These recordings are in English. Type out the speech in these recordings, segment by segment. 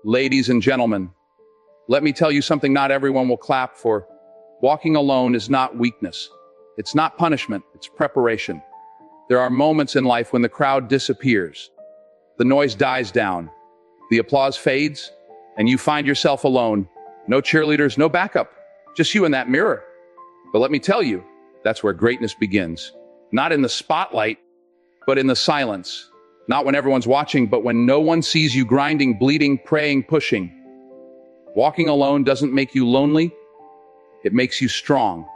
Ladies and gentlemen, let me tell you something not everyone will clap for. Walking alone is not weakness. It's not punishment, it's preparation. There are moments in life when the crowd disappears. The noise dies down. The applause fades, and you find yourself alone. No cheerleaders, no backup. Just you in that mirror. But let me tell you, that's where greatness begins. Not in the spotlight, but in the silence. Not when everyone's watching, but when no one sees you grinding, bleeding, praying, pushing. Walking alone doesn't make you lonely. It makes you strong.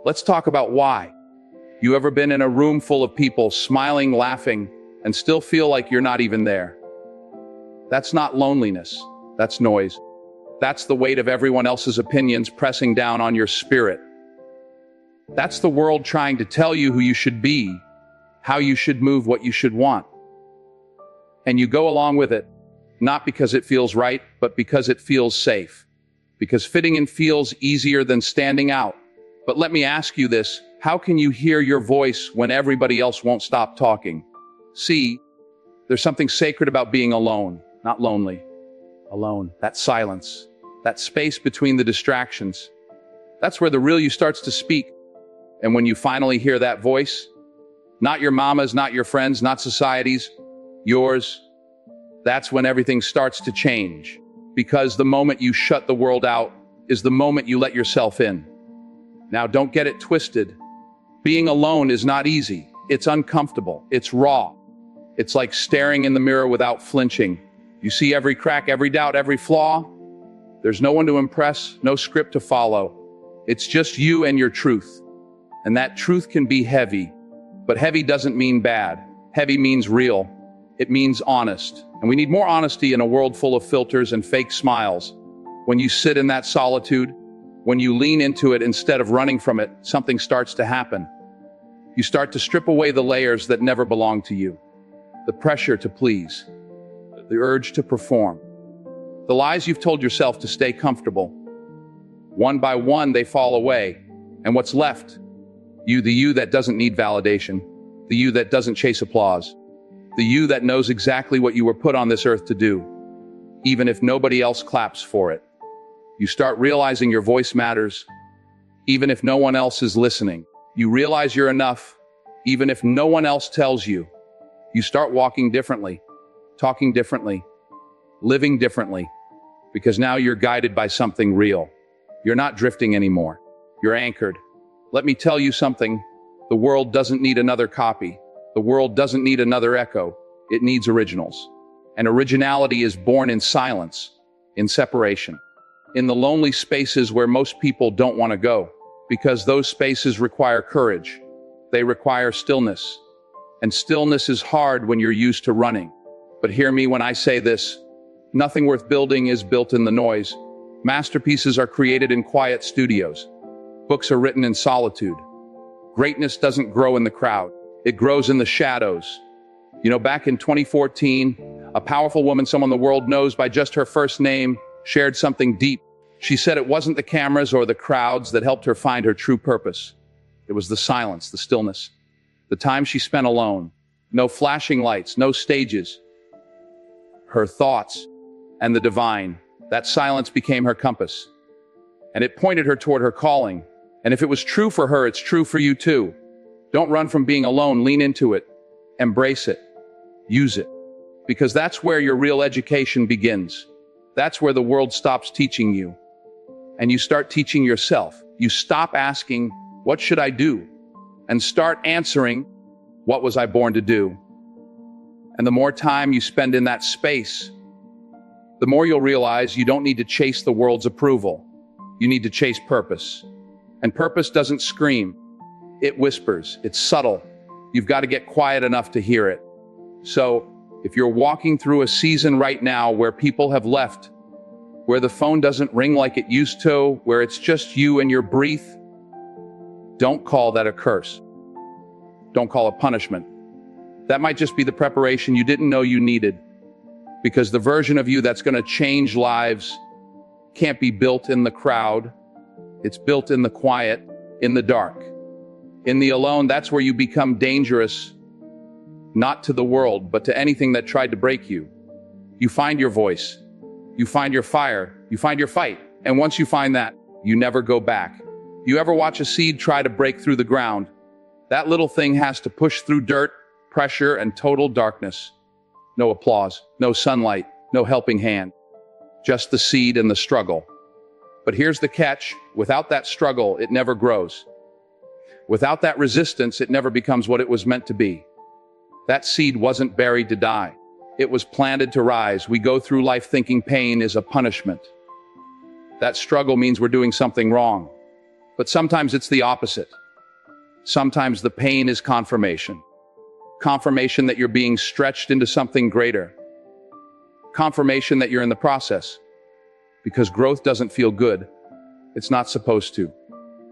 Let's talk about why. You ever been in a room full of people smiling, laughing, and still feel like you're not even there? That's not loneliness. That's noise. That's the weight of everyone else's opinions pressing down on your spirit. That's the world trying to tell you who you should be, how you should move, what you should want. And you go along with it, not because it feels right, but because it feels safe. Because fitting in feels easier than standing out. But let me ask you this, how can you hear your voice when everybody else won't stop talking? See, there's something sacred about being alone, not lonely. Alone, that silence, that space between the distractions. That's where the real you starts to speak. And when you finally hear that voice, not your mama's, not your friends, not society's, yours, that's when everything starts to change. Because the moment you shut the world out is the moment you let yourself in. Now, don't get it twisted. Being alone is not easy. It's uncomfortable. It's raw. It's like staring in the mirror without flinching. You see every crack, every doubt, every flaw. There's no one to impress, no script to follow. It's just you and your truth. And that truth can be heavy. But heavy doesn't mean bad. Heavy means real. It means honest. And we need more honesty in a world full of filters and fake smiles. When you sit in that solitude, when you lean into it instead of running from it, something starts to happen. You start to strip away the layers that never belonged to you. The pressure to please. The urge to perform. The lies you've told yourself to stay comfortable. One by one, they fall away. And what's left? You, the you that doesn't need validation. The you that doesn't chase applause. The you that knows exactly what you were put on this earth to do, even if nobody else claps for it. You start realizing your voice matters, even if no one else is listening. You realize you're enough, even if no one else tells you. You start walking differently, talking differently, living differently, because now you're guided by something real. You're not drifting anymore. You're anchored. Let me tell you something. The world doesn't need another copy. The world doesn't need another echo. It needs originals. And originality is born in silence, in separation, in the lonely spaces where most people don't want to go, because those spaces require courage. They require stillness. And stillness is hard when you're used to running. But hear me when I say this. Nothing worth building is built in the noise. Masterpieces are created in quiet studios. Books are written in solitude. Greatness doesn't grow in the crowd. It grows in the shadows. You know, back in 2014, a powerful woman someone the world knows by just her first name shared something deep. She said it wasn't the cameras or the crowds that helped her find her true purpose. It was the silence, the stillness, the time she spent alone. No flashing lights, no stages. Her thoughts and the divine. That silence became her compass. And it pointed her toward her calling. And if it was true for her, it's true for you too. Don't run from being alone, lean into it, embrace it, use it. Because that's where your real education begins. That's where the world stops teaching you. And you start teaching yourself. You stop asking, what should I do? And start answering, what was I born to do? And the more time you spend in that space, the more you'll realize you don't need to chase the world's approval. You need to chase purpose. And purpose doesn't scream. It whispers. It's subtle. You've got to get quiet enough to hear it. So, if you're walking through a season right now where people have left, where the phone doesn't ring like it used to, where it's just you and your breath, don't call that a curse. Don't call it punishment. That might just be the preparation you didn't know you needed. Because the version of you that's going to change lives can't be built in the crowd. It's built in the quiet, in the dark. In the alone, that's where you become dangerous, not to the world, but to anything that tried to break you. You find your voice. You find your fire, you find your fight. And once you find that, you never go back. You ever watch a seed try to break through the ground? That little thing has to push through dirt, pressure, and total darkness. No applause, no sunlight, no helping hand. Just the seed and the struggle. But here's the catch. Without that struggle, it never grows. Without that resistance, it never becomes what it was meant to be. That seed wasn't buried to die. It was planted to rise. We go through life thinking pain is a punishment. That struggle means we're doing something wrong. But sometimes it's the opposite. Sometimes the pain is confirmation. Confirmation that you're being stretched into something greater. Confirmation that you're in the process. Because growth doesn't feel good. It's not supposed to.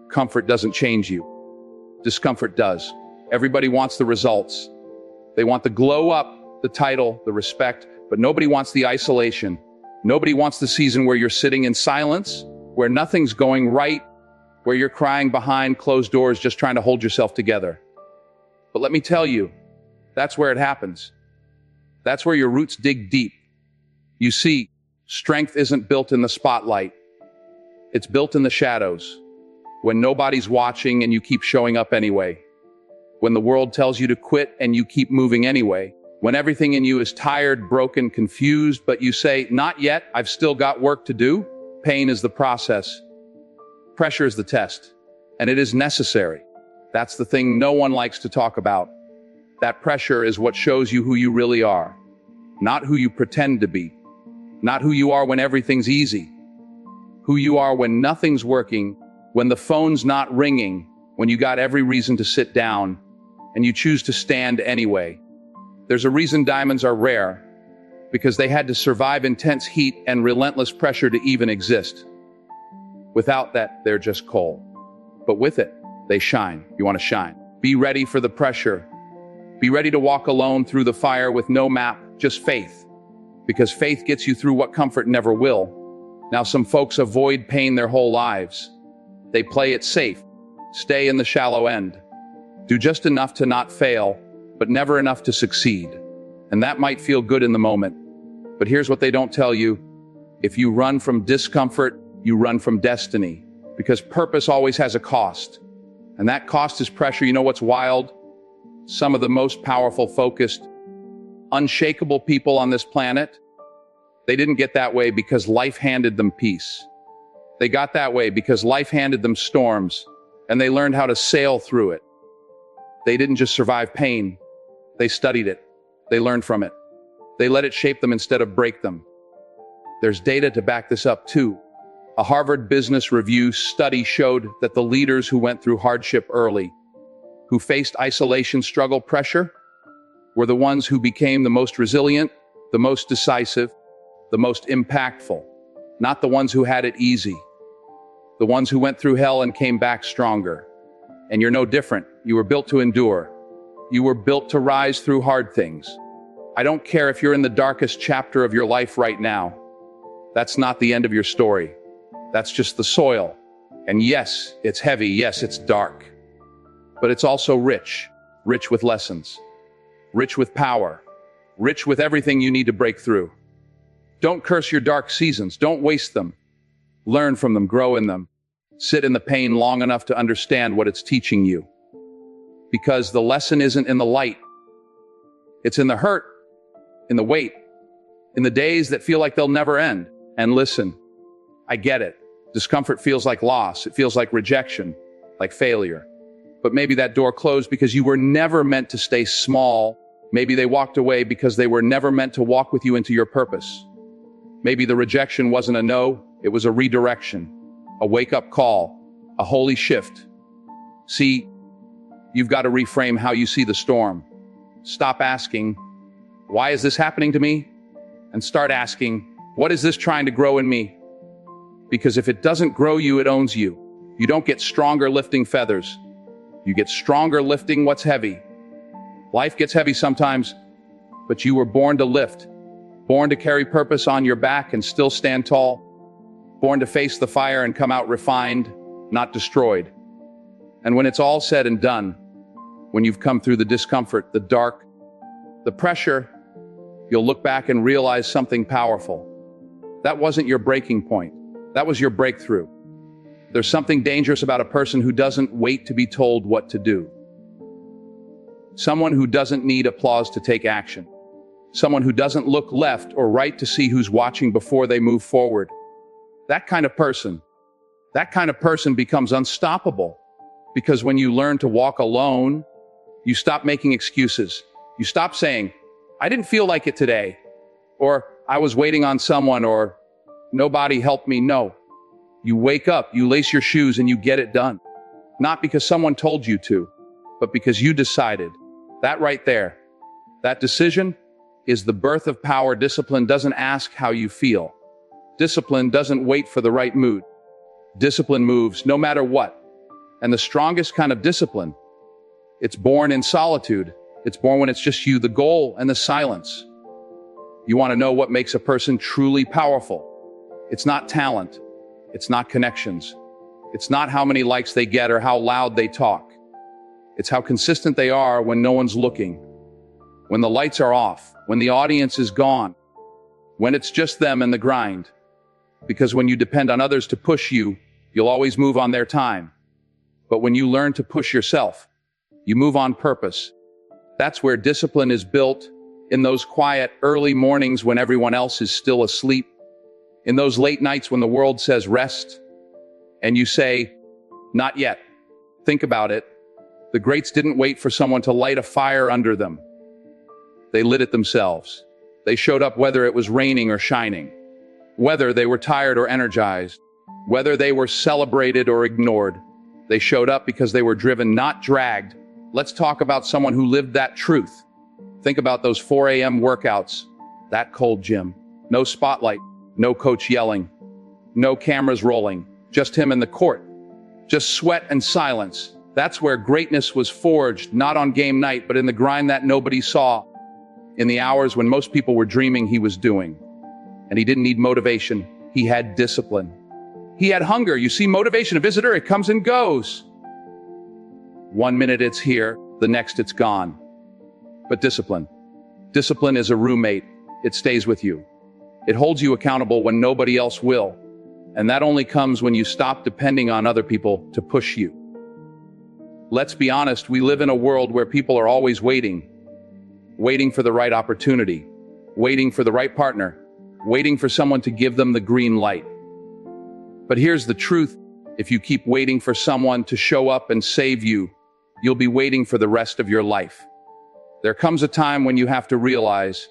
Comfort doesn't change you. Discomfort does. Everybody wants the results. They want the glow up, the title, the respect, but nobody wants the isolation. Nobody wants the season where you're sitting in silence, where nothing's going right, where you're crying behind closed doors just trying to hold yourself together. But let me tell you, that's where it happens. That's where your roots dig deep. You see, strength isn't built in the spotlight. It's built in the shadows. When nobody's watching and you keep showing up anyway. When the world tells you to quit and you keep moving anyway. When everything in you is tired, broken, confused, but you say, not yet, I've still got work to do. Pain is the process. Pressure is the test. And it is necessary. That's the thing no one likes to talk about. That pressure is what shows you who you really are. Not who you pretend to be. Not who you are when everything's easy. Who you are when nothing's working, when the phone's not ringing, when you got every reason to sit down, and you choose to stand anyway. There's a reason diamonds are rare, because they had to survive intense heat and relentless pressure to even exist. Without that, they're just coal. But with it, they shine. You want to shine. Be ready for the pressure. Be ready to walk alone through the fire with no map, just faith. Because faith gets you through what comfort never will. Now, some folks avoid pain their whole lives. They play it safe, stay in the shallow end, do just enough to not fail, but never enough to succeed. And that might feel good in the moment. But here's what they don't tell you. If you run from discomfort, you run from destiny. Because purpose always has a cost. And that cost is pressure. You know what's wild? Some of the most powerful, focused, unshakable people on this planet, they didn't get that way because life handed them peace. They got that way because life handed them storms, and they learned how to sail through it. They didn't just survive pain. They studied it. They learned from it. They let it shape them instead of break them. There's data to back this up too. A Harvard Business Review study showed that the leaders who went through hardship early, who faced isolation, struggle, pressure, were the ones who became the most resilient, the most decisive, the most impactful. Not the ones who had it easy. The ones who went through hell and came back stronger. And you're no different. You were built to endure. You were built to rise through hard things. I don't care if you're in the darkest chapter of your life right now. That's not the end of your story. That's just the soil. And yes, it's heavy. Yes, it's dark. But it's also rich. Rich with lessons. Rich with power. Rich with everything you need to break through. Don't curse your dark seasons. Don't waste them. Learn from them. Grow in them. Sit in the pain long enough to understand what it's teaching you. Because the lesson isn't in the light. It's in the hurt, in the weight, in the days that feel like they'll never end. And listen, I get it. Discomfort feels like loss. It feels like rejection, like failure. But maybe that door closed because you were never meant to stay small. Maybe they walked away because they were never meant to walk with you into your purpose. Maybe the rejection wasn't a no, it was a redirection, a wake-up call, a holy shift. See, you've got to reframe how you see the storm. Stop asking, why is this happening to me? And start asking, what is this trying to grow in me? Because if it doesn't grow you, it owns you. You don't get stronger lifting feathers. You get stronger lifting what's heavy. Life gets heavy sometimes, but you were born to lift. Born to carry purpose on your back and still stand tall. Born to face the fire and come out refined, not destroyed. And when it's all said and done, when you've come through the discomfort, the dark, the pressure, you'll look back and realize something powerful. That wasn't your breaking point. That was your breakthrough. There's something dangerous about a person who doesn't wait to be told what to do. Someone who doesn't need applause to take action. Someone who doesn't look left or right to see who's watching before they move forward. That kind of person becomes unstoppable. Because when you learn to walk alone, you stop making excuses. You stop saying, I didn't feel like it today, or I was waiting on someone, or nobody helped me. No. You wake up, you lace your shoes, and you get it done. Not because someone told you to, but because you decided. That right there, that decision is the birth of power. Discipline doesn't ask how you feel. Discipline doesn't wait for the right mood. Discipline moves no matter what. And the strongest kind of discipline, it's born in solitude. It's born when it's just you, the goal, and the silence. You want to know what makes a person truly powerful? It's not talent. It's not connections. It's not how many likes they get or how loud they talk. It's how consistent they are when no one's looking, when the lights are off, when the audience is gone, when it's just them and the grind. Because when you depend on others to push you, you'll always move on their time. But when you learn to push yourself, you move on purpose. That's where discipline is built, in those quiet, early mornings when everyone else is still asleep, in those late nights when the world says rest, and you say, not yet. Think about it. The greats didn't wait for someone to light a fire under them. They lit it themselves. They showed up whether it was raining or shining, whether they were tired or energized, whether they were celebrated or ignored. They showed up because they were driven, not dragged. Let's talk about someone who lived that truth. Think about those 4 a.m. workouts, that cold gym, no spotlight, no coach yelling, no cameras rolling, just him in the court, just sweat and silence. That's where greatness was forged, not on game night, but in the grind that nobody saw, in the hours when most people were dreaming he was doing. And he didn't need motivation. He had discipline. He had hunger. You see, motivation, a visitor, it comes and goes. 1 minute it's here, the next it's gone. But discipline is a roommate. It stays with you. It holds you accountable when nobody else will. And that only comes when you stop depending on other people to push you. Let's be honest, we live in a world where people are always waiting for the right opportunity, waiting for the right partner, waiting for someone to give them the green light. But here's the truth. If you keep waiting for someone to show up and save you, you'll be waiting for the rest of your life. There comes a time when you have to realize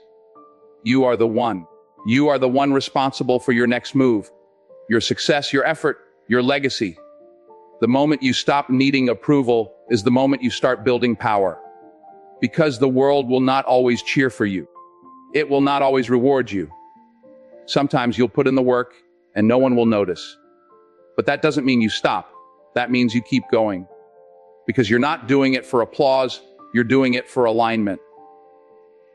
you are the one. You are the one responsible for your next move, your success, your effort, your legacy. The moment you stop needing approval is the moment you start building power. Because the world will not always cheer for you. It will not always reward you. Sometimes you'll put in the work and no one will notice. But that doesn't mean you stop. That means you keep going. Because you're not doing it for applause, you're doing it for alignment.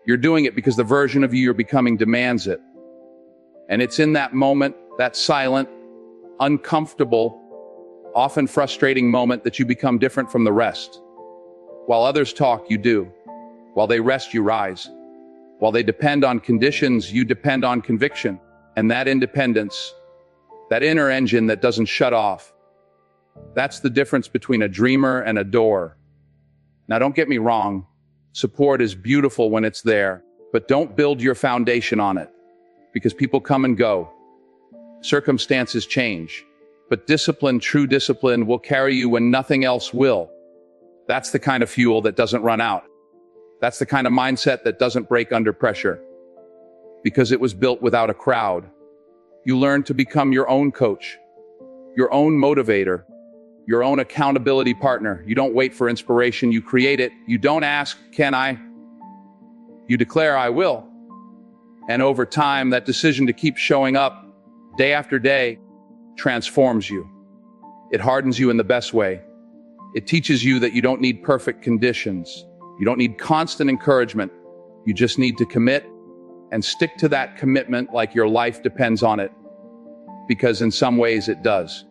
You're doing it because the version of you you're becoming demands it. And it's in that moment, that silent, uncomfortable, often frustrating moment that you become different from the rest. While others talk, you do. While they rest, you rise. While they depend on conditions, you depend on conviction. And that independence, that inner engine that doesn't shut off, that's the difference between a dreamer and a doer. Now, don't get me wrong. Support is beautiful when it's there, but don't build your foundation on it, because people come and go. Circumstances change. But discipline, true discipline, will carry you when nothing else will. That's the kind of fuel that doesn't run out. That's the kind of mindset that doesn't break under pressure. Because it was built without a crowd. You learn to become your own coach, your own motivator, your own accountability partner. You don't wait for inspiration, you create it. You don't ask, can I? You declare, I will. And over time, that decision to keep showing up day after day transforms you. It hardens you in the best way. It teaches you that you don't need perfect conditions. You don't need constant encouragement. You just need to commit and stick to that commitment like your life depends on it. Because in some ways it does.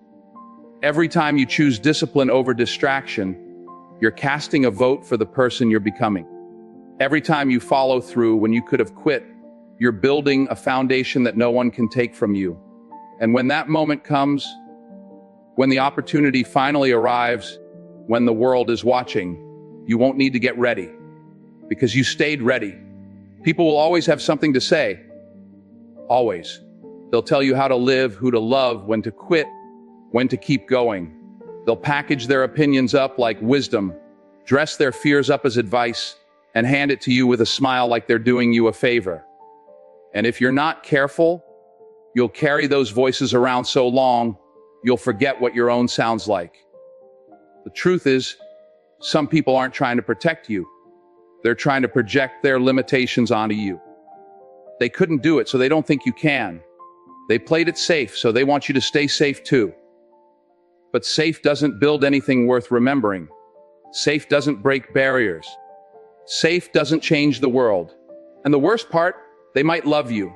Every time you choose discipline over distraction, you're casting a vote for the person you're becoming. Every time you follow through when you could have quit, You're building a foundation that no one can take from you. And when that moment comes, when the opportunity finally arrives, when the world is watching, you won't need to get ready, because you stayed ready. People will always have something to say. Always. They'll tell you how to live, who to love, when to quit, when to keep going. They'll package their opinions up like wisdom, dress their fears up as advice, and hand it to you with a smile like they're doing you a favor. And if you're not careful, you'll carry those voices around so long, you'll forget what your own sounds like. The truth is, some people aren't trying to protect you. They're trying to project their limitations onto you. They couldn't do it, so they don't think you can. They played it safe, so they want you to stay safe too. But safe doesn't build anything worth remembering. Safe doesn't break barriers. Safe doesn't change the world. And the worst part, they might love you.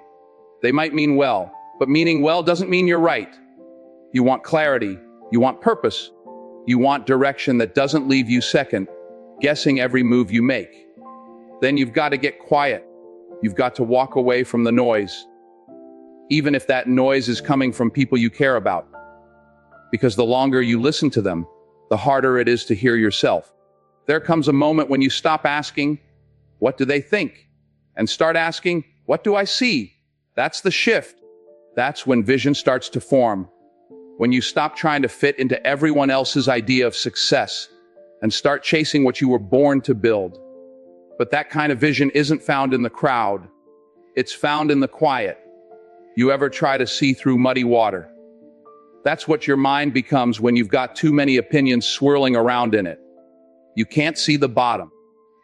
They might mean well, but meaning well doesn't mean you're right. You want clarity. You want purpose. You want direction that doesn't leave you second, guessing every move you make. Then you've got to get quiet. You've got to walk away from the noise, even if that noise is coming from people you care about. Because the longer you listen to them, the harder it is to hear yourself. There comes a moment when you stop asking, what do they think? And start asking, what do I see? That's the shift. That's when vision starts to form. When you stop trying to fit into everyone else's idea of success and start chasing what you were born to build. But that kind of vision isn't found in the crowd. It's found in the quiet. You ever try to see through muddy water? That's what your mind becomes when you've got too many opinions swirling around in it. You can't see the bottom.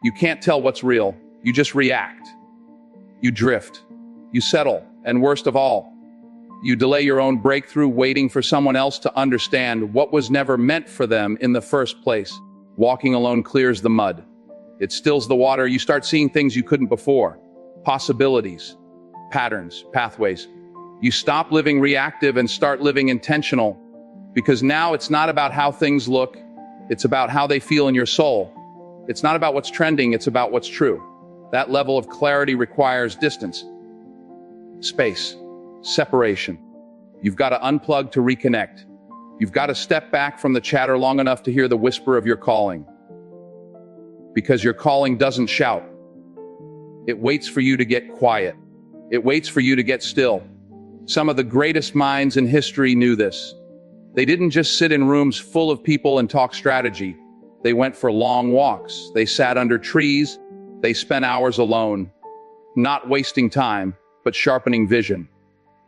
You can't tell what's real. You just react. You drift. You settle. And worst of all, you delay your own breakthrough, waiting for someone else to understand what was never meant for them in the first place. Walking alone clears the mud. It stills the water. You start seeing things you couldn't before. Possibilities, patterns, pathways. You stop living reactive and start living intentional, because now it's not about how things look. It's about how they feel in your soul. It's not about what's trending. It's about what's true. That level of clarity requires distance, space, separation. You've got to unplug to reconnect. You've got to step back from the chatter long enough to hear the whisper of your calling. Because your calling doesn't shout. It waits for you to get quiet. It waits for you to get still. Some of the greatest minds in history knew this. They didn't just sit in rooms full of people and talk strategy. They went for long walks. They sat under trees. They spent hours alone, not wasting time, but sharpening vision.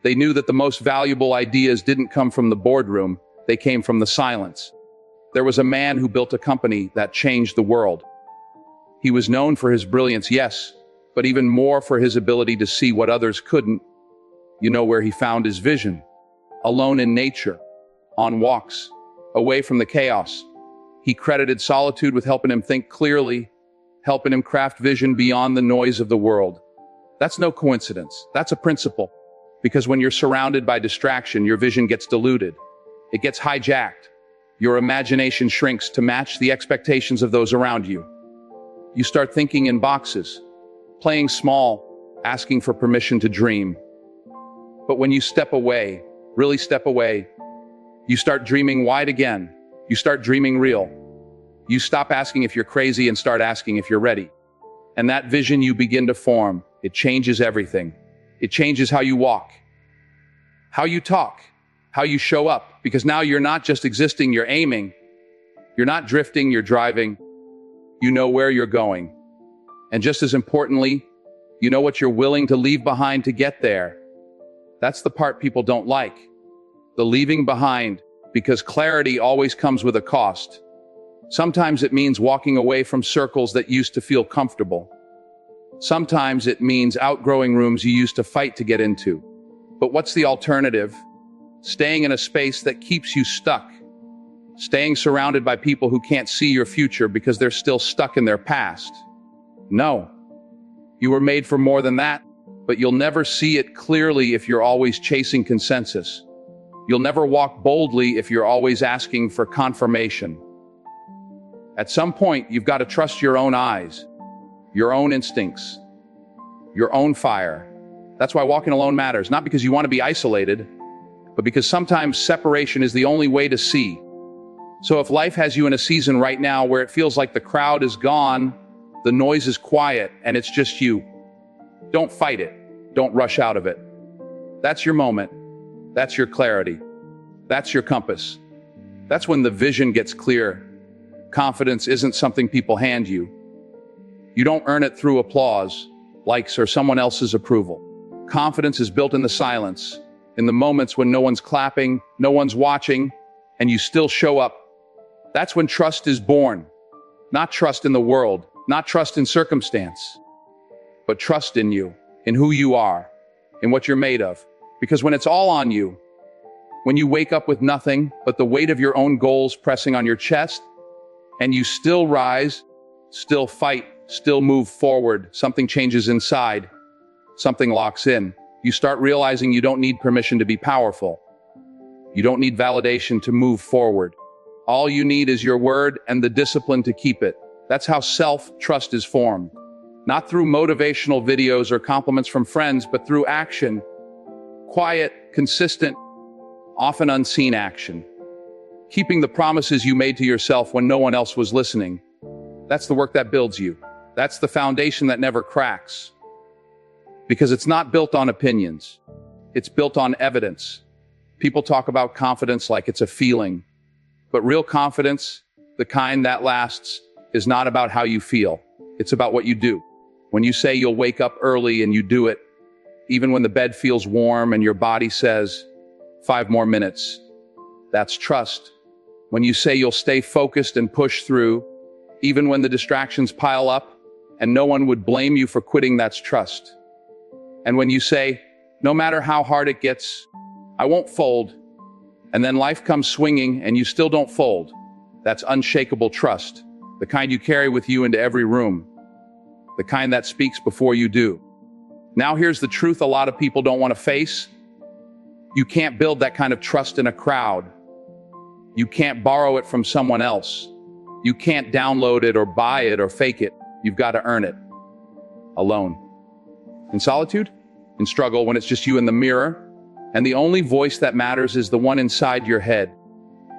They knew that the most valuable ideas didn't come from the boardroom. They came from the silence. There was a man who built a company that changed the world. He was known for his brilliance, yes, but even more for his ability to see what others couldn't. You know where he found his vision? Alone in nature, on walks, away from the chaos. He credited solitude with helping him think clearly, helping him craft vision beyond the noise of the world. That's no coincidence. That's a principle. Because when you're surrounded by distraction, your vision gets diluted. It gets hijacked. Your imagination shrinks to match the expectations of those around you. You start thinking in boxes, playing small, asking for permission to dream. But when you step away, really step away, you start dreaming wide again. You start dreaming real. You stop asking if you're crazy and start asking if you're ready. And that vision you begin to form, it changes everything. It changes how you walk, how you talk, how you show up. Because now you're not just existing, you're aiming. You're not drifting, you're driving. You know where you're going. And just as importantly, you know what you're willing to leave behind to get there. That's the part people don't like. The leaving behind, because clarity always comes with a cost. Sometimes it means walking away from circles that used to feel comfortable. Sometimes it means outgrowing rooms you used to fight to get into. But what's the alternative? Staying in a space that keeps you stuck. Staying surrounded by people who can't see your future because they're still stuck in their past. No. You were made for more than that, but you'll never see it clearly if you're always chasing consensus. You'll never walk boldly if you're always asking for confirmation. At some point, you've got to trust your own eyes, your own instincts, your own fire. That's why walking alone matters, not because you want to be isolated, but because sometimes separation is the only way to see. So if life has you in a season right now where it feels like the crowd is gone, the noise is quiet, and it's just you, don't fight it. Don't rush out of it. That's your moment. That's your clarity. That's your compass. That's when the vision gets clear. Confidence isn't something people hand you. You don't earn it through applause, likes, or someone else's approval. Confidence is built in the silence, in the moments when no one's clapping, no one's watching, and you still show up. That's when trust is born. Not trust in the world, not trust in circumstance, but trust in you, in who you are, in what you're made of. Because when it's all on you, when you wake up with nothing but the weight of your own goals pressing on your chest, and you still rise, still fight, still move forward, something changes inside, something locks in. You start realizing you don't need permission to be powerful. You don't need validation to move forward. All you need is your word and the discipline to keep it. That's how self-trust is formed. Not through motivational videos or compliments from friends, but through action. Quiet, consistent, often unseen action. Keeping the promises you made to yourself when no one else was listening. That's the work that builds you. That's the foundation that never cracks. Because it's not built on opinions. It's built on evidence. People talk about confidence like it's a feeling. But real confidence, the kind that lasts, is not about how you feel. It's about what you do. When you say you'll wake up early and you do it, even when the bed feels warm and your body says, 5 more minutes, that's trust. When you say you'll stay focused and push through, even when the distractions pile up and no one would blame you for quitting, that's trust. And when you say, no matter how hard it gets, I won't fold, and then life comes swinging and you still don't fold, that's unshakable trust, the kind you carry with you into every room, the kind that speaks before you do. Now here's the truth a lot of people don't want to face. You can't build that kind of trust in a crowd. You can't borrow it from someone else. You can't download it or buy it or fake it. You've got to earn it. Alone. In solitude? In struggle, when it's just you in the mirror, and the only voice that matters is the one inside your head.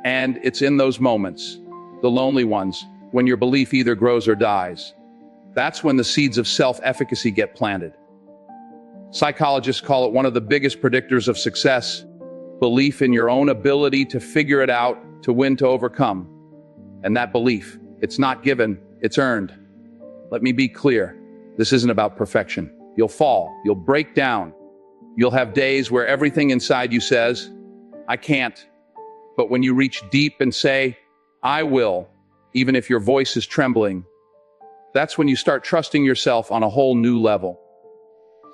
And it's in those moments, the lonely ones, when your belief either grows or dies. That's when the seeds of self-efficacy get planted. Psychologists call it one of the biggest predictors of success, belief in your own ability to figure it out, to win, to overcome. And that belief, it's not given, it's earned. Let me be clear, this isn't about perfection. You'll fall, you'll break down. You'll have days where everything inside you says, I can't. But when you reach deep and say, I will, even if your voice is trembling, that's when you start trusting yourself on a whole new level.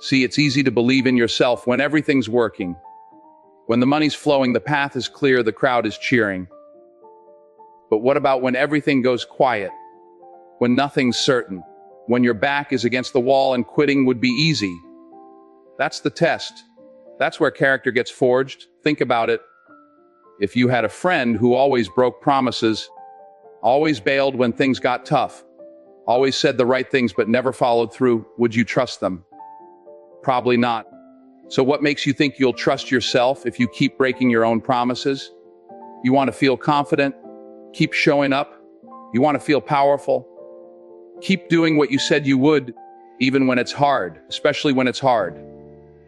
See, it's easy to believe in yourself when everything's working. When the money's flowing, the path is clear, the crowd is cheering. But what about when everything goes quiet? When nothing's certain? When your back is against the wall and quitting would be easy? That's the test. That's where character gets forged. Think about it. If you had a friend who always broke promises, always bailed when things got tough, always said the right things but never followed through, would you trust them? Probably not. So what makes you think you'll trust yourself if you keep breaking your own promises? You want to feel confident? Keep showing up. You want to feel powerful? Keep doing what you said you would, even when it's hard, especially when it's hard.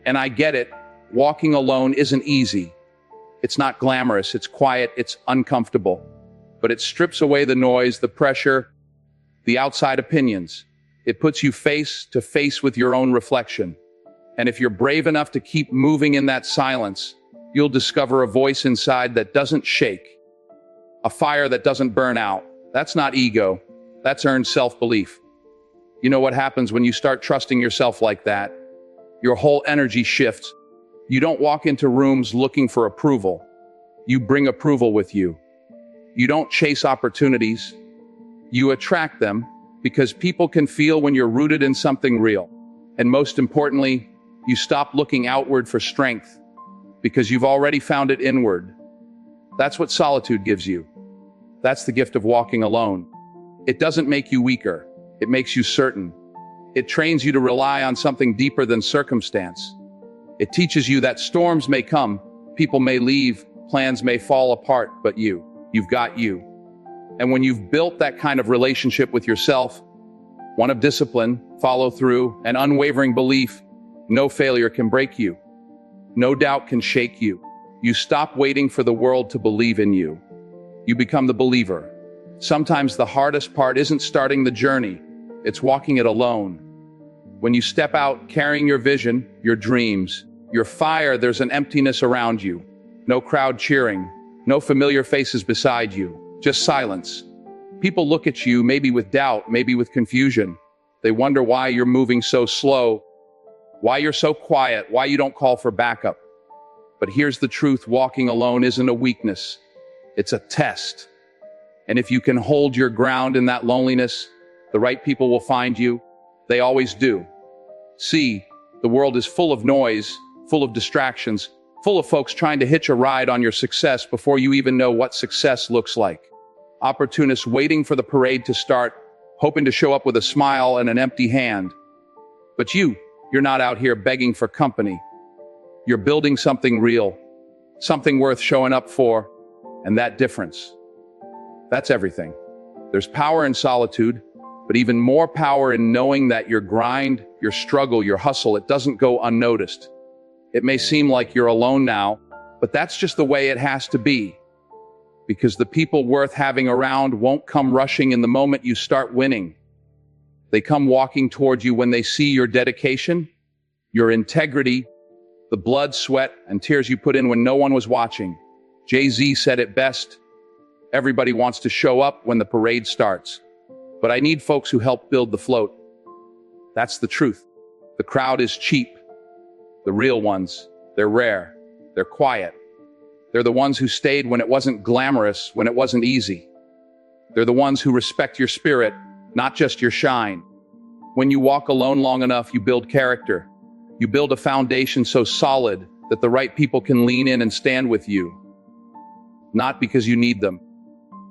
And I get it, walking alone isn't easy. It's not glamorous, it's quiet, it's uncomfortable. But it strips away the noise, the pressure, the outside opinions. It puts you face to face with your own reflection. And if you're brave enough to keep moving in that silence, you'll discover a voice inside that doesn't shake, a fire that doesn't burn out. That's not ego, that's earned self-belief. You know what happens when you start trusting yourself like that? Your whole energy shifts. You don't walk into rooms looking for approval. You bring approval with you. You don't chase opportunities. You attract them because people can feel when you're rooted in something real. And most importantly, you stop looking outward for strength because you've already found it inward. That's what solitude gives you. That's the gift of walking alone. It doesn't make you weaker. It makes you certain. It trains you to rely on something deeper than circumstance. It teaches you that storms may come, people may leave, plans may fall apart, but you've got you. And when you've built that kind of relationship with yourself, one of discipline, follow through, and unwavering belief, no failure can break you. No doubt can shake you. You stop waiting for the world to believe in you. You become the believer. Sometimes the hardest part isn't starting the journey, it's walking it alone. When you step out carrying your vision, your dreams, your fire, there's an emptiness around you. No crowd cheering, no familiar faces beside you, just silence. People look at you, maybe with doubt, maybe with confusion. They wonder why you're moving so slow, why you're so quiet, why you don't call for backup. But here's the truth, walking alone isn't a weakness, it's a test. And if you can hold your ground in that loneliness, the right people will find you. They always do. See, the world is full of noise, full of distractions, full of folks trying to hitch a ride on your success before you even know what success looks like. Opportunists waiting for the parade to start, hoping to show up with a smile and an empty hand. But you're not out here begging for company. You're building something real, something worth showing up for, and that difference, that's everything. There's power in solitude, but even more power in knowing that your grind, your struggle, your hustle, it doesn't go unnoticed. It may seem like you're alone now, but that's just the way it has to be. Because the people worth having around won't come rushing in the moment you start winning. They come walking toward you when they see your dedication, your integrity, the blood, sweat, and tears you put in when no one was watching. Jay-Z said it best, everybody wants to show up when the parade starts. But I need folks who help build the float. That's the truth. The crowd is cheap. The real ones, they're rare. They're quiet. They're the ones who stayed when it wasn't glamorous, when it wasn't easy. They're the ones who respect your spirit, not just your shine. When you walk alone long enough, you build character. You build a foundation so solid that the right people can lean in and stand with you. Not because you need them,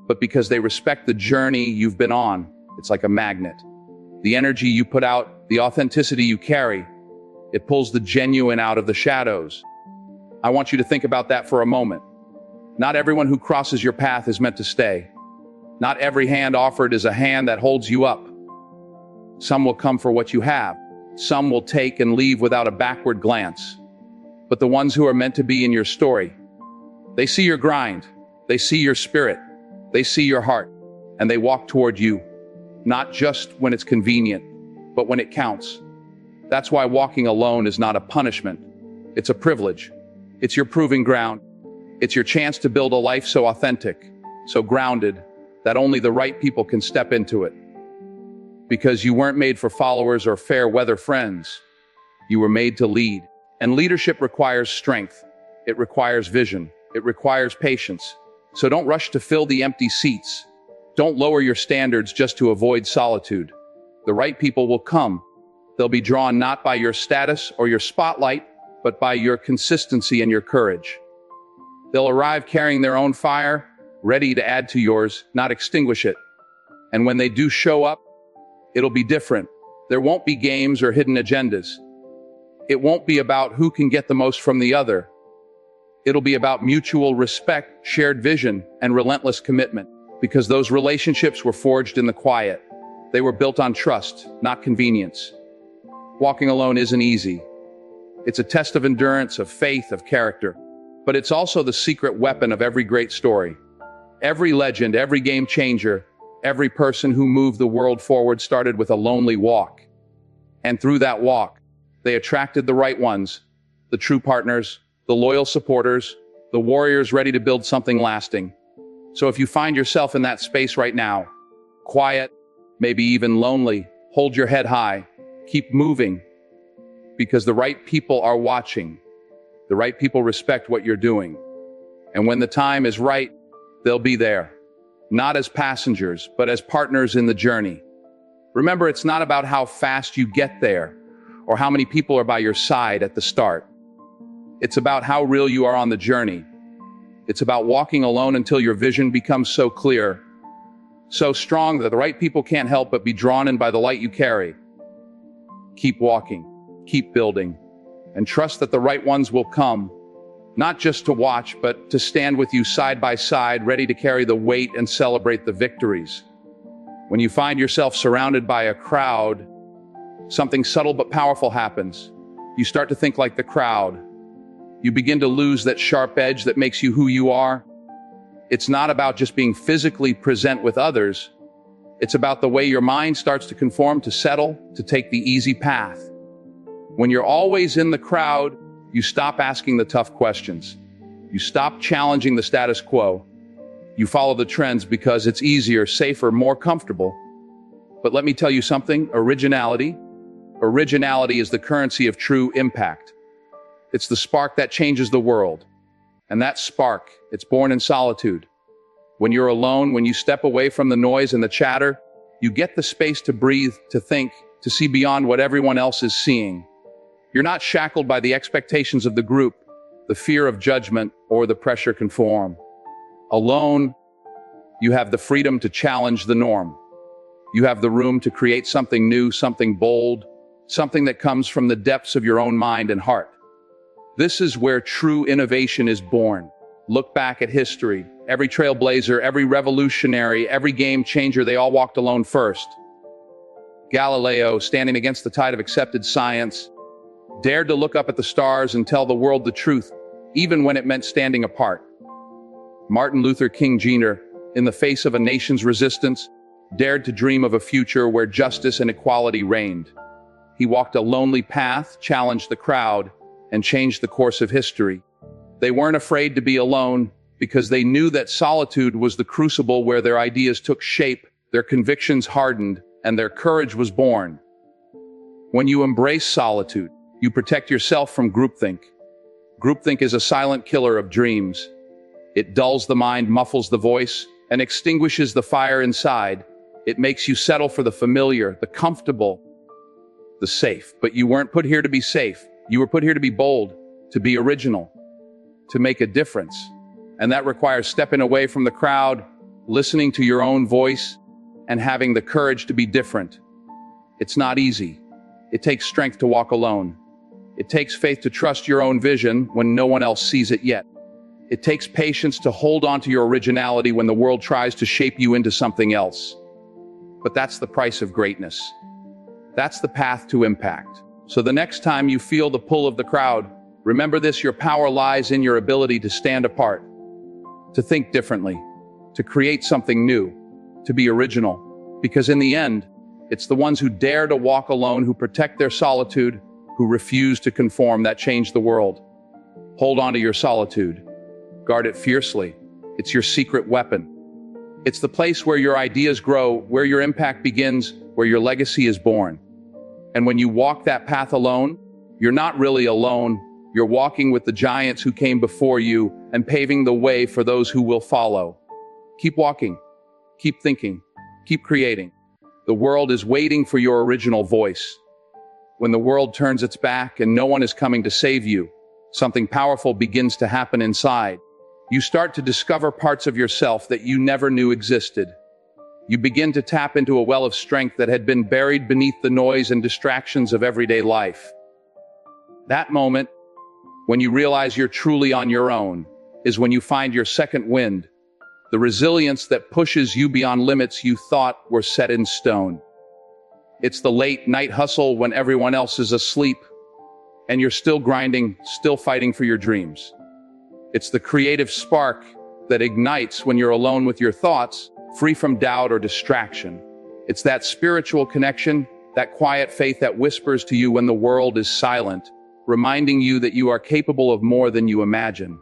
but because they respect the journey you've been on. It's like a magnet. The energy you put out, the authenticity you carry, it pulls the genuine out of the shadows. I want you to think about that for a moment. Not everyone who crosses your path is meant to stay. Not every hand offered is a hand that holds you up. Some will come for what you have. Some will take and leave without a backward glance. But the ones who are meant to be in your story, they see your grind, they see your spirit, they see your heart, and they walk toward you. Not just when it's convenient, but when it counts. That's why walking alone is not a punishment. It's a privilege. It's your proving ground. It's your chance to build a life so authentic, so grounded, that only the right people can step into it. Because you weren't made for followers or fair weather friends. You were made to lead. And leadership requires strength. It requires vision. It requires patience. So don't rush to fill the empty seats. Don't lower your standards just to avoid solitude. The right people will come. They'll be drawn not by your status or your spotlight, but by your consistency and your courage. They'll arrive carrying their own fire, ready to add to yours, not extinguish it. And when they do show up, it'll be different. There won't be games or hidden agendas. It won't be about who can get the most from the other. It'll be about mutual respect, shared vision, and relentless commitment. Because those relationships were forged in the quiet. They were built on trust, not convenience. Walking alone isn't easy. It's a test of endurance, of faith, of character. But it's also the secret weapon of every great story. Every legend, every game changer, every person who moved the world forward started with a lonely walk. And through that walk, they attracted the right ones, the true partners, the loyal supporters, the warriors ready to build something lasting. So if you find yourself in that space right now, quiet, maybe even lonely, hold your head high, keep moving, because the right people are watching. The right people respect what you're doing. And when the time is right, they'll be there, not as passengers, but as partners in the journey. Remember, it's not about how fast you get there or how many people are by your side at the start. It's about how real you are on the journey. It's about walking alone until your vision becomes so clear, so strong that the right people can't help but be drawn in by the light you carry. Keep walking, keep building, and trust that the right ones will come, not just to watch, but to stand with you side by side, ready to carry the weight and celebrate the victories. When you find yourself surrounded by a crowd, something subtle but powerful happens. You start to think like the crowd. You begin to lose that sharp edge that makes you who you are. It's not about just being physically present with others. It's about the way your mind starts to conform, to settle, to take the easy path. When you're always in the crowd, you stop asking the tough questions. You stop challenging the status quo. You follow the trends because it's easier, safer, more comfortable. But let me tell you something, originality is the currency of true impact. It's the spark that changes the world. And that spark, it's born in solitude. When you're alone, when you step away from the noise and the chatter, you get the space to breathe, to think, to see beyond what everyone else is seeing. You're not shackled by the expectations of the group, the fear of judgment, or the pressure to conform. Alone, you have the freedom to challenge the norm. You have the room to create something new, something bold, something that comes from the depths of your own mind and heart. This is where true innovation is born. Look back at history. Every trailblazer, every revolutionary, every game changer, they all walked alone first. Galileo, standing against the tide of accepted science, dared to look up at the stars and tell the world the truth, even when it meant standing apart. Martin Luther King Jr., in the face of a nation's resistance, dared to dream of a future where justice and equality reigned. He walked a lonely path, challenged the crowd, and changed the course of history. They weren't afraid to be alone because they knew that solitude was the crucible where their ideas took shape, their convictions hardened, and their courage was born. When you embrace solitude, you protect yourself from groupthink. Groupthink is a silent killer of dreams. It dulls the mind, muffles the voice, and extinguishes the fire inside. It makes you settle for the familiar, the comfortable, the safe. But you weren't put here to be safe. You were put here to be bold, to be original, to make a difference. And that requires stepping away from the crowd, listening to your own voice, and having the courage to be different. It's not easy. It takes strength to walk alone. It takes faith to trust your own vision when no one else sees it yet. It takes patience to hold on to your originality when the world tries to shape you into something else. But that's the price of greatness. That's the path to impact. So the next time you feel the pull of the crowd, remember this: your power lies in your ability to stand apart, to think differently, to create something new, to be original. Because in the end, it's the ones who dare to walk alone, who protect their solitude, who refuse to conform, that change the world. Hold on to your solitude. Guard it fiercely. It's your secret weapon. It's the place where your ideas grow, where your impact begins, where your legacy is born. And when you walk that path alone, you're not really alone. You're walking with the giants who came before you and paving the way for those who will follow. Keep walking. Keep thinking. Keep creating. The world is waiting for your original voice. When the world turns its back and no one is coming to save you, something powerful begins to happen inside. You start to discover parts of yourself that you never knew existed. You begin to tap into a well of strength that had been buried beneath the noise and distractions of everyday life. That moment, when you realize you're truly on your own, is when you find your second wind, the resilience that pushes you beyond limits you thought were set in stone. It's the late night hustle when everyone else is asleep, and you're still grinding, still fighting for your dreams. It's the creative spark that ignites when you're alone with your thoughts, free from doubt or distraction. It's that spiritual connection, that quiet faith that whispers to you when the world is silent, reminding you that you are capable of more than you imagine.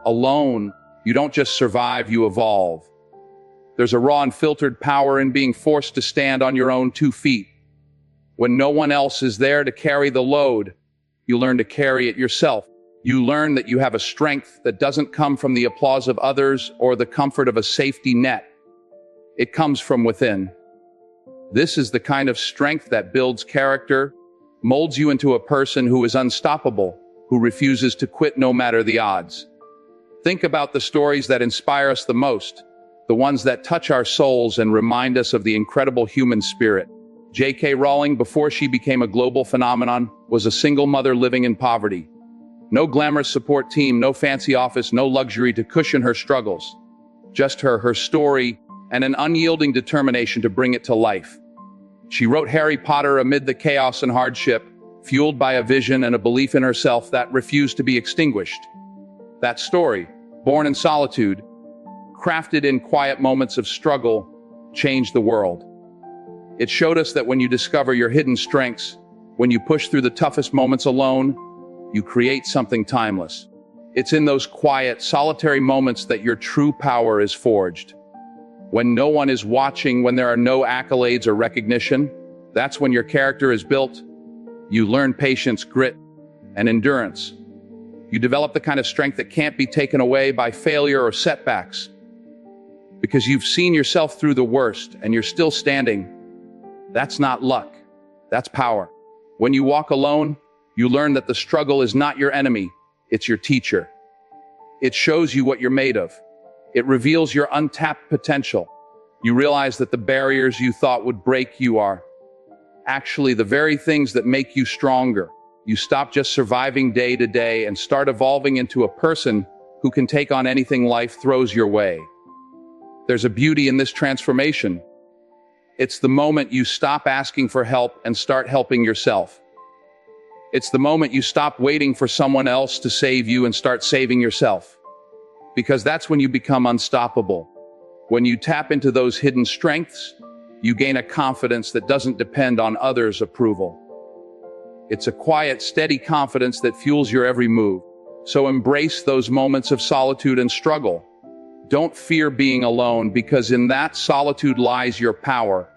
Alone, you don't just survive, you evolve. There's a raw and filtered power in being forced to stand on your own 2 feet. When no one else is there to carry the load, you learn to carry it yourself. You learn that you have a strength that doesn't come from the applause of others or the comfort of a safety net. It comes from within. This is the kind of strength that builds character, molds you into a person who is unstoppable, who refuses to quit no matter the odds. Think about the stories that inspire us the most, the ones that touch our souls and remind us of the incredible human spirit. J.K. Rowling, before she became a global phenomenon, was a single mother living in poverty. No glamorous support team, no fancy office, no luxury to cushion her struggles. Just her story, and an unyielding determination to bring it to life. She wrote Harry Potter amid the chaos and hardship, fueled by a vision and a belief in herself that refused to be extinguished. That story, born in solitude, crafted in quiet moments of struggle, changed the world. It showed us that when you discover your hidden strengths, when you push through the toughest moments alone, you create something timeless. It's in those quiet, solitary moments that your true power is forged. When no one is watching, when there are no accolades or recognition, that's when your character is built. You learn patience, grit, and endurance. You develop the kind of strength that can't be taken away by failure or setbacks. Because you've seen yourself through the worst and you're still standing. That's not luck. That's power. When you walk alone, you learn that the struggle is not your enemy, it's your teacher. It shows you what you're made of. It reveals your untapped potential. You realize that the barriers you thought would break you are actually the very things that make you stronger. You stop just surviving day to day and start evolving into a person who can take on anything life throws your way. There's a beauty in this transformation. It's the moment you stop asking for help and start helping yourself. It's the moment you stop waiting for someone else to save you and start saving yourself. Because that's when you become unstoppable. When you tap into those hidden strengths, you gain a confidence that doesn't depend on others' approval. It's a quiet, steady confidence that fuels your every move. So embrace those moments of solitude and struggle. Don't fear being alone, because in that solitude lies your power.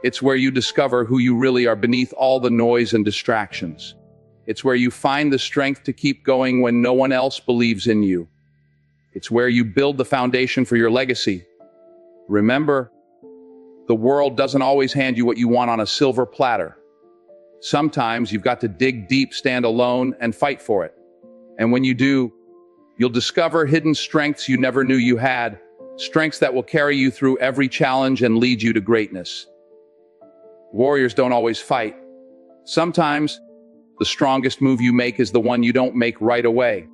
It's where you discover who you really are beneath all the noise and distractions. It's where you find the strength to keep going when no one else believes in you. It's where you build the foundation for your legacy. Remember, the world doesn't always hand you what you want on a silver platter. Sometimes you've got to dig deep, stand alone, and fight for it. And when you do, you'll discover hidden strengths you never knew you had, strengths that will carry you through every challenge and lead you to greatness. Warriors don't always fight. Sometimes, the strongest move you make is the one you don't make right away.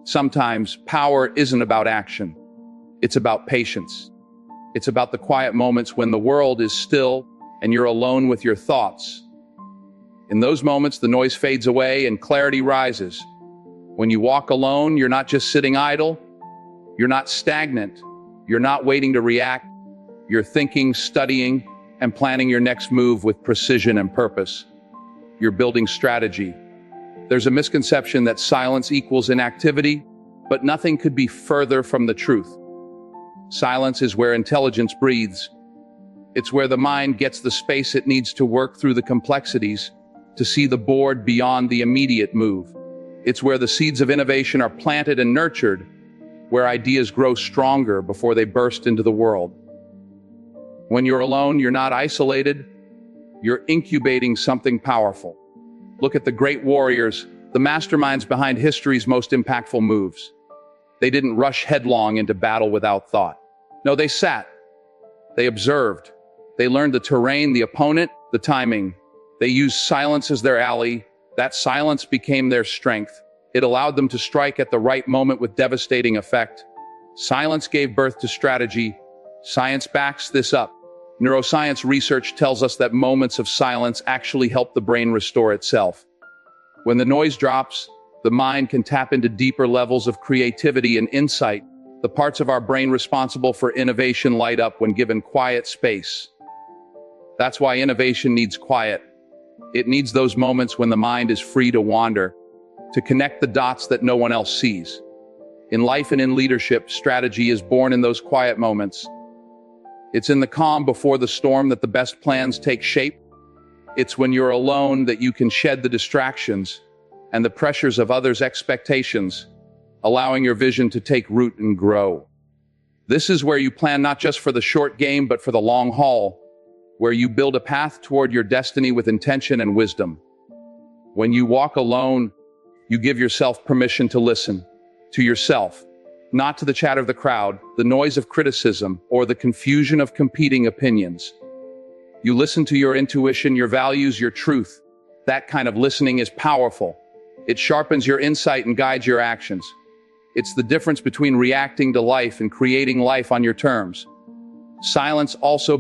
Sometimes, power isn't about action. It's about patience. It's about the quiet moments when the world is still and you're alone with your thoughts. In those moments, the noise fades away and clarity rises. When you walk alone, you're not just sitting idle. You're not stagnant. You're not waiting to react. You're thinking, studying, and planning your next move with precision and purpose. You're building strategy. There's a misconception that silence equals inactivity, but nothing could be further from the truth. Silence is where intelligence breathes. It's where the mind gets the space it needs to work through the complexities, to see the board beyond the immediate move. It's where the seeds of innovation are planted and nurtured, where ideas grow stronger before they burst into the world. When you're alone, you're not isolated. You're incubating something powerful. Look at the great warriors, the masterminds behind history's most impactful moves. They didn't rush headlong into battle without thought. No, they sat. They observed. They learned the terrain, the opponent, the timing. They used silence as their ally. That silence became their strength. It allowed them to strike at the right moment with devastating effect. Silence gave birth to strategy. Science backs this up. Neuroscience research tells us that moments of silence actually help the brain restore itself. When the noise drops, the mind can tap into deeper levels of creativity and insight. The parts of our brain responsible for innovation light up when given quiet space. That's why innovation needs quiet. It needs those moments when the mind is free to wander, to connect the dots that no one else sees. In life and in leadership, strategy is born in those quiet moments. It's in the calm before the storm that the best plans take shape. It's when you're alone that you can shed the distractions and the pressures of others' expectations, allowing your vision to take root and grow. This is where you plan not just for the short game, but for the long haul, where you build a path toward your destiny with intention and wisdom. When you walk alone, you give yourself permission to listen to yourself, not to the chatter of the crowd, the noise of criticism, or the confusion of competing opinions. You listen to your intuition, your values, your truth. That kind of listening is powerful. It sharpens your insight and guides your actions. It's the difference between reacting to life and creating life on your terms. Silence also